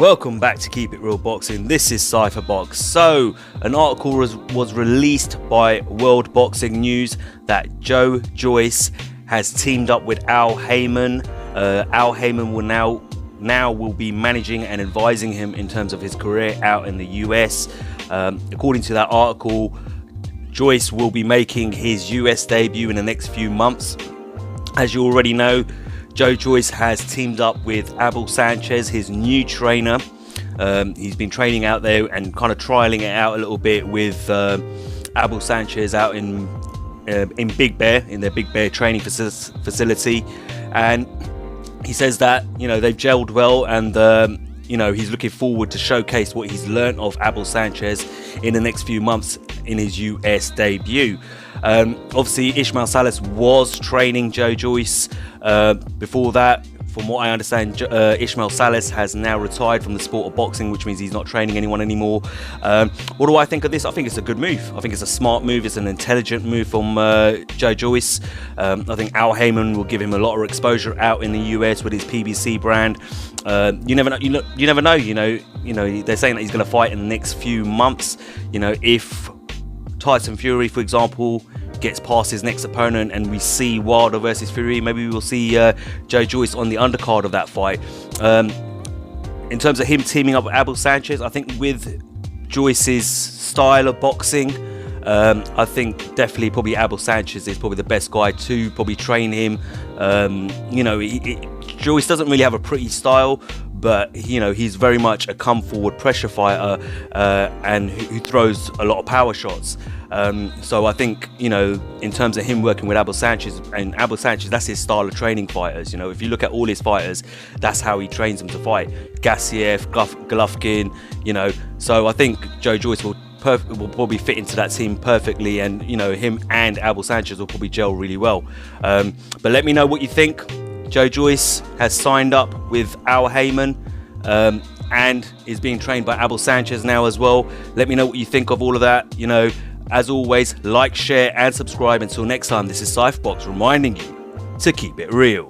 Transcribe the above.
Welcome back to Keep It Real Boxing. This is Cypherbox. So, an article was released by World Boxing News that Joyce has teamed up with Haymon. Haymon will now will be managing and advising him in terms of his career out in the US. According to that article, Joyce will be making his US debut in the next few months. As you already know, Joyce has teamed up with Abel Sanchez, his new trainer. He's been training out there and kind of trialing it out a little bit with Abel Sanchez out in Big Bear, in their Big Bear training facility. And he says that, they've gelled well, and he's looking forward to showcase what he's learned of Abel Sanchez in the next few months in his US debut. Obviously, Ishmael Salas was training Joyce. Before that, from what I understand, Ishmael Salas has now retired from the sport of boxing, which means he's not training anyone anymore. What do I think of this? I think it's a good move. I think it's a smart move. It's an intelligent move from Joyce. I think Haymon will give him a lot of exposure out in the US with his PBC brand. You never know. You never know. They're saying that he's going to fight in the next few months. If Tyson Fury, for example, gets past his next opponent and we see Wilder versus Fury, maybe we'll see Joyce on the undercard of that fight. In terms of him teaming up with Abel Sanchez, I think with Joyce's style of boxing, I think definitely probably Abel Sanchez is probably the best guy to probably train him. Joyce doesn't really have a pretty style, but he's very much a come forward pressure fighter and who throws a lot of power shots. So I think in terms of him working with Abel Sanchez, that's his style of training fighters. If you look at all his fighters, that's how he trains them to fight. Gassiev, Golovkin, so I think Joyce will probably fit into that team perfectly, and him and Abel Sanchez will probably gel really well. But let me know what you think. Joyce has signed up with Haymon and is being trained by Abel Sanchez now as well. Let me know what you think of all of that. As always, like, share and subscribe. Until next time, this is Cypherbox reminding you to keep it real.